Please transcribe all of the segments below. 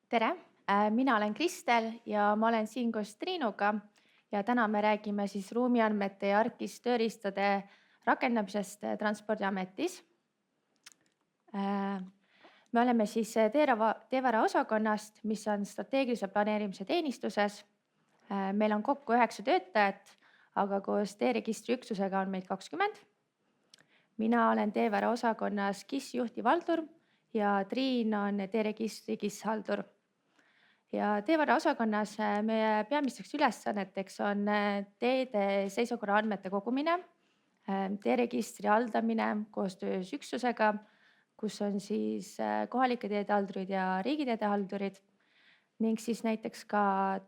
Tere! Mina olen Kristel ja ma olen siin koos Triinuga ja täna me räägime siis ruumiandmete ja ARKIS tööriistade rakendamisest Transpordiametis. Me oleme siis teevara osakonnast, mis on strateegilise planeerimise teenistuses. Meil on kokku 9 töötajat, aga koos teeregistri üksusega on meid 20. Mina olen teevara osakonnas KIS juhtivhaldur ja Triin on teeregistri KIS-haldur. Ja teevara osakonnas meie peamisteks ülesanneteks on teede seisukorra andmete kogumine, teeregistri haldamine koostöös üksusega, kus on siis kohalike teedehaldurid ja riigiteede haldurid ning siis näiteks ka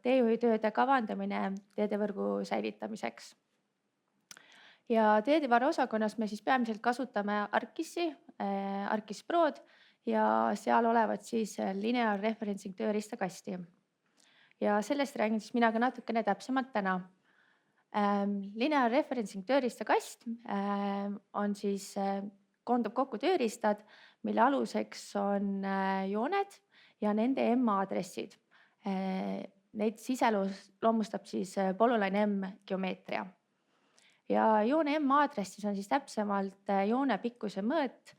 teejuhitööde kavandamine teedevõrgu säilitamiseks. Ja teedevara osakonnas me siis peamiselt kasutame ARKIS-i, ARKIS Prod ja seal olevat siis linear referencing tööriistakasti. Ja sellest räägin siis mina ka natukene täpsemalt täna. Linear referencing tööriistakast on siis, koondab kokku tööriistad, mille aluseks on jooned ja nende M-aadressid. Neid iseloomustab siis polüline M geomeetria. Ja joone M-aadressis on siis täpsemalt joone pikkuse mõõt,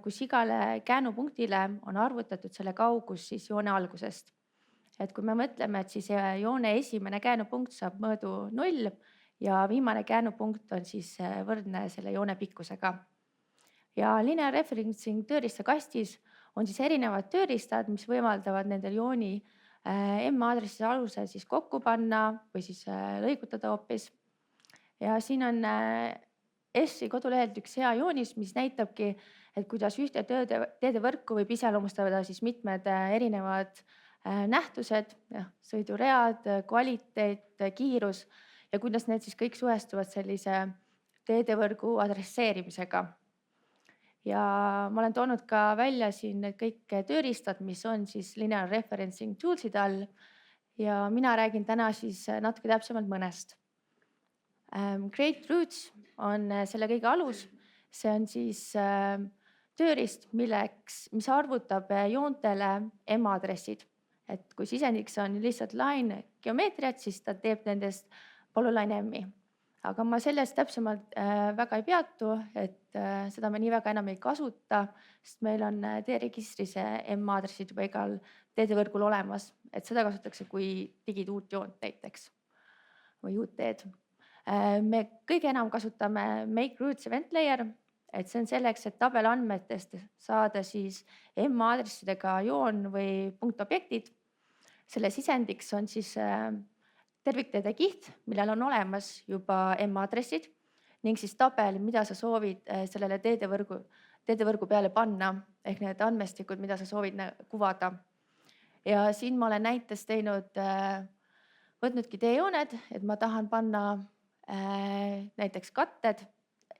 kus igale käänupunktile on arvutatud selle kaugus siis joone algusest. Et kui me mõtleme, et siis joone esimene käänupunkt saab mõõdu 0 ja viimane käänupunkt on siis võrdne selle joone pikkusega. Ja linear referencing tööriistakastis on siis erinevad tööriistad, mis võimaldavad nendel jooni M-aadressi alusel siis kokku panna või siis lõigutada hoopis. Ja siin on ESSi kodulehelt üks hea joonis, mis näitabki, et kuidas ühte teedevõrku võib iseloomustada siis mitmed erinevad nähtused, sõiduread, kvaliteet, kiirus ja kuidas need siis kõik suhestuvad sellise teedevõrgu adresseerimisega. Ja ma olen toonud ka välja siin need kõik tööriistad, mis on siis linear referencing tools'ide all ja mina räägin täna siis natuke täpsemalt mõnest. Create Routes on selle kõige alus. See on siis tööriist, mis arvutab joontele M-aadressid. Et kui sisendiks on lihtsalt line geomeetriat, siis ta teeb nendest polyline M-i. Aga ma sellest täpsemalt väga ei peatu, et seda me nii väga enam ei kasuta, sest meil on teeregistris M-aadressid juba igal teedevõrgul olemas. Et seda kasutatakse, kui digid uut joont näiteks või uut teed. Me kõige enam kasutame Make Routes Event Layer, et see on selleks, et tabelandmetest saada siis M-aadressidega joon või punktobjektid. Selle sisendiks on siis tervikteede kiht, millel on olemas juba M-aadressid ning siis tabel, mida sa soovid sellele teedevõrgu peale panna ehk need andmestikud, mida sa soovid kuvada. Ja siin ma olen näites teinud, võtnudki teejooned, et ma tahan panna näiteks katted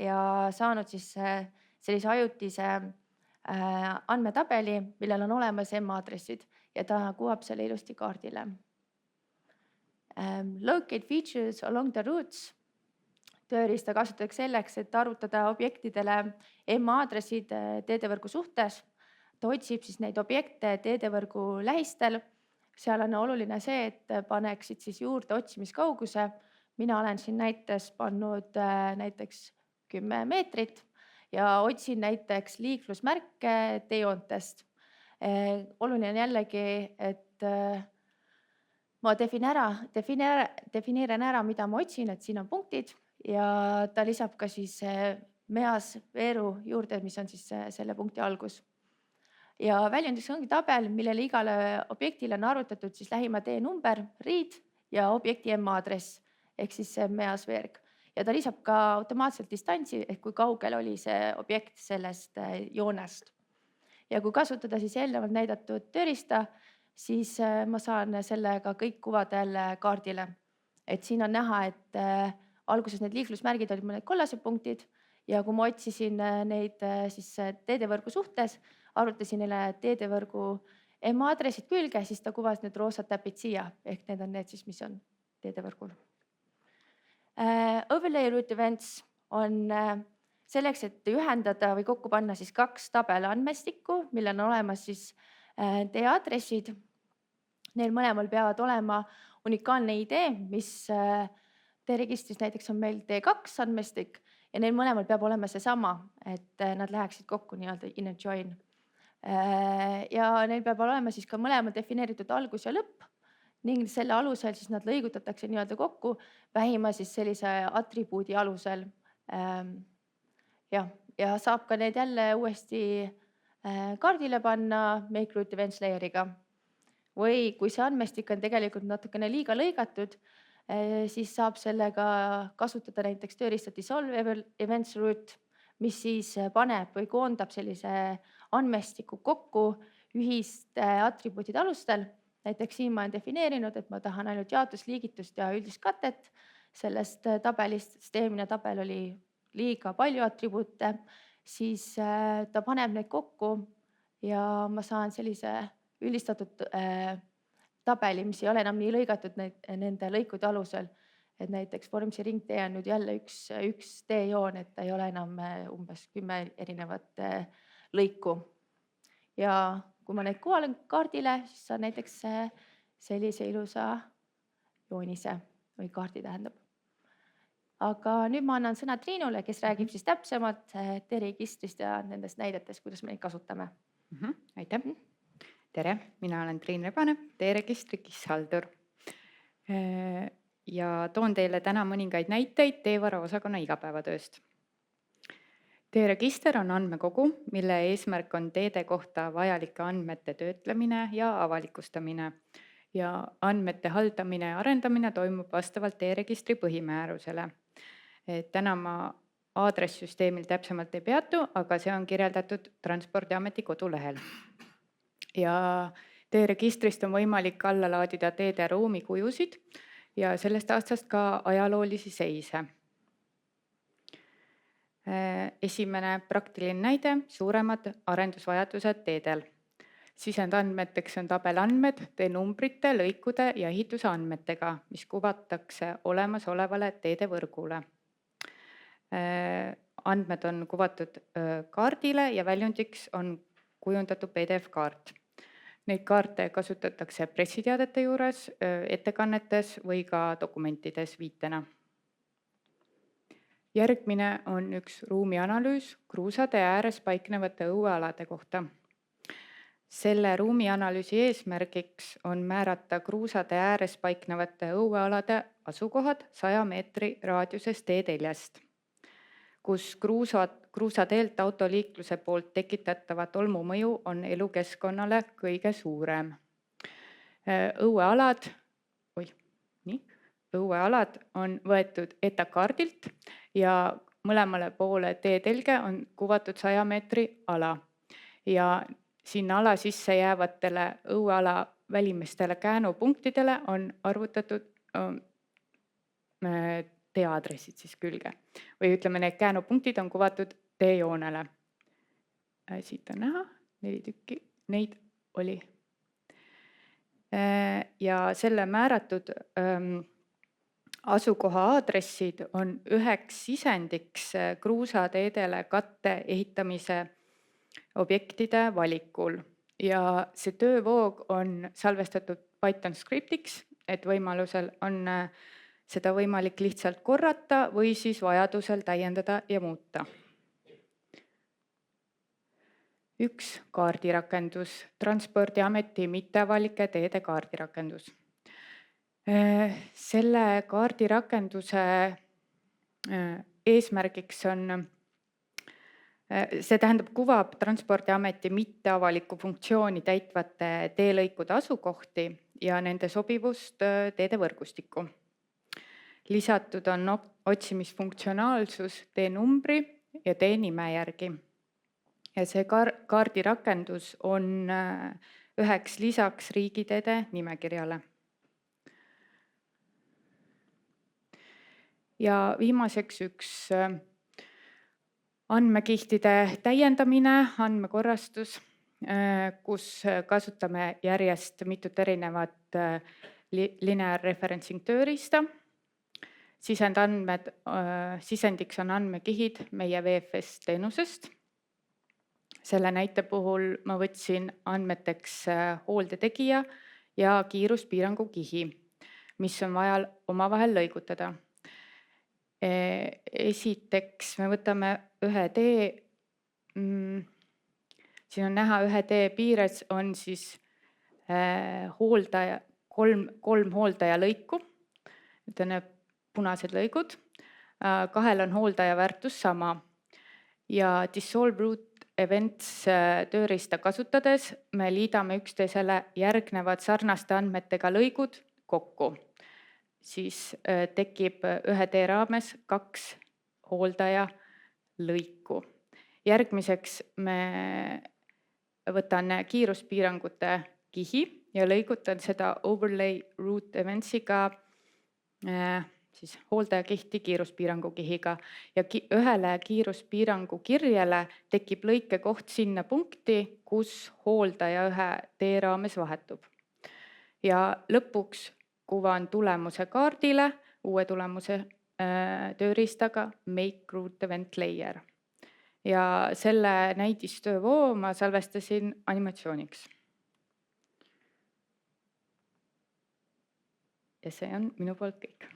ja saanud siis sellise ajutise andmetabeli, millel on olemas M-aadressid ja ta kuvab selle ilusti kaardile. Locate features along the routes. Tööriista kasutatakse selleks, et arvutada objektidele M-aadressid teedevõrgu suhtes. Ta otsib siis neid objekte teedevõrgu lähistel. Seal on oluline see, et paneksid siis juurde otsimiskauguse. Mina olen siin näites pannud näiteks 10 meetrit ja otsin näiteks liiklusmärke teejoontest. Oluline on jällegi, et ma defineerin ära, mida ma otsin, et siin on punktid ja ta lisab ka siis meas veeru juurde, mis on siis selle punkti algus. Ja väljundiks ongi tabel, millele igale objektile on arvutatud siis lähima tee number, read ja objekti M-aadress ehk siis see meas veerg. Ja ta lisab ka automaatselt distantsi ehk kui kaugel oli see objekt sellest joonest. Ja kui kasutada siis eelnevalt näidatud tööriista, siis ma saan sellega kõik kuvada jälle kaardile. Et siin on näha, et alguses need liiklusmärgid olid mõned kollased punktid ja kui ma otsisin neid siis teedevõrgu suhtes, arvutasin neile teedevõrgu M-aadressid külge, siis ta kuvas need roosad täpid siia ehk need on need siis, mis on teedevõrgul. Overlay route events on selleks, et ühendada või kokku panna siis 2 tabeliandmestikku, millel on olemas siis tee aadressid Neil mõlemal peavad olema unikaalne ID, mis T-registris näiteks on meil T2 andmestik ja neil mõlemal peab olema seesama, et nad läheksid kokku nii-öelda in a join. Ja neil peab olema siis ka mõlemal defineeritud algus ja lõpp ning selle alusel siis nad lõigutatakse nii-öelda kokku vähima siis sellise atribuudi alusel. Jah, ja saab ka need jälle uuesti kaardile panna make root events layer'iga. Või kui see andmestik on tegelikult natukene liiga lõigatud, siis saab sellega kasutada näiteks tööriista dissolve events root, mis siis paneb või koondab sellise andmestiku kokku ühiste atribuutide alustel. Näiteks siin ma olen defineerinud, et ma tahan ainult jaotusliigitust ja üldist katet sellest tabelist, sest eelmine tabel oli liiga palju atribuute, siis ta paneb need kokku ja ma saan sellise üldistatud tabeli, mis ei ole enam nii lõigatud nende lõikude alusel. Et näiteks Formsi ringtee on nüüd jälle üks teejoon, et ta ei ole enam umbes 10 erinevat lõiku. Ja kui ma need kuvan kaardile, siis saan näiteks sellise ilusa joonise või kaardi tähendab. Aga nüüd ma annan sõna Triinule, kes räägib siis täpsemalt T-registrist ja nendest näidetest, kuidas me neid kasutame. Aitäh! Tere, mina olen Triin Rebane, T-registri KIS-haldur. Ja toon teile täna mõningaid näiteid T-vara osakonna igapäevatööst. T-register on andmekogu, mille eesmärk on teede kohta vajalike andmete töötlemine ja avalikustamine. Ja andmete haldamine ja arendamine toimub vastavalt T-registri põhimäärusele. Täna ma aadresssüsteemil täpsemalt ei peatu, aga see on kirjeldatud Transpordiameti kodulehel. Ja T-registrist on võimalik alla laadida teede ruumikujusid ja sellest aastast ka ajaloolisi seise. Esimene praktiline näide, suuremad arendusvajadused teedel. Sisendandmeteks on tabelandmed teenumbrite, lõikude ja ehituse andmetega, mis kuvatakse olemasolevale teedevõrgule. Andmed on kuvatud kaardile ja väljundiks on kujundatud PDF-kaart. Neid kaarte kasutatakse pressiteadete juures, ettekannetes või ka dokumentides viitena. Järgmine on üks ruumianalüüs kruusade ääres paiknevate õuealade kohta. Selle ruumianalüüsi eesmärgiks on määrata kruusade ääres paiknevate õuealade asukohad 100 meetri raadiuses teeteljest, kus kruusateelt autoliikluse poolt tekitatava tolmumõju on elukeskkonnale kõige suurem. Õuealad on võetud ETA-kaardilt ja mõlemale poole teetelge on kuvatud 100 meetri ala. Ja sinna ala sisse jäävatele õueala välimistele käänupunktidele on arvutatud teeaadressid siis külge. Või ütleme, need käänupunktid on kuvatud teejoonele. Siit on näha, 4 tükki, neid oli. Ja selle määratud asukoha aadressid on üheks sisendiks kruusateedele katte ehitamise objektide valikul. Ja see töövoog on salvestatud Python skriptiks, et võimalusel on seda võimalik lihtsalt korrata või siis vajadusel täiendada ja muuta. Üks kaardirakendus, Transpordiameti mitteavalike teede kaardirakendus. Selle kaardirakenduse eesmärgiks on, see tähendab kuvab Transpordiameti mitteavaliku funktsiooni täitvate teelõikude asukohti ja nende sobivust teedevõrgustikku. Lisatud on otsimisfunktsionaalsus teenumbri ja teenime järgi. Ja see kaardirakendus on üheks lisaks riigiteede nimekirjale. Ja viimaseks üks andmekihtide täiendamine, andmekorrastus, kus kasutame järjest mitut erinevat linear referencing tööriista. Sisendiks on andmekihid meie VFS teenusest. Selle näite puhul ma võtsin andmeteks hooldetegija ja kiiruspiirangu kihi, mis on vaja omavahel lõigutada. Esiteks me võtame ühe tee, siin on näha ühe tee piires on siis hooldaja, kolm hooldaja lõiku, need on need punased lõigud, kahel on hooldaja väärtus sama ja Dissolve Root Events tööriista kasutades me liidame üksteisele järgnevad sarnaste andmetega lõigud kokku. Siis tekib ühe tee raames 2 hooldaja lõiku. Järgmiseks me võtan kiiruspiirangute kihi ja lõigutan seda Overlay Root Eventsiga siis hooldajakihti kiiruspiirangu kihiga ja ühele kiiruspiirangu kirjele tekib lõikekoht sinna punkti, kus hooldaja ühe tee raames vahetub. Ja lõpuks kuvan tulemuse kaardile uue tulemuse tööriistaga Make Root Event Layer. Ja selle näidistöövoo ma salvestasin animatsiooniks. Ja see on minu poolt kõik.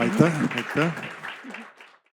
Aitäh.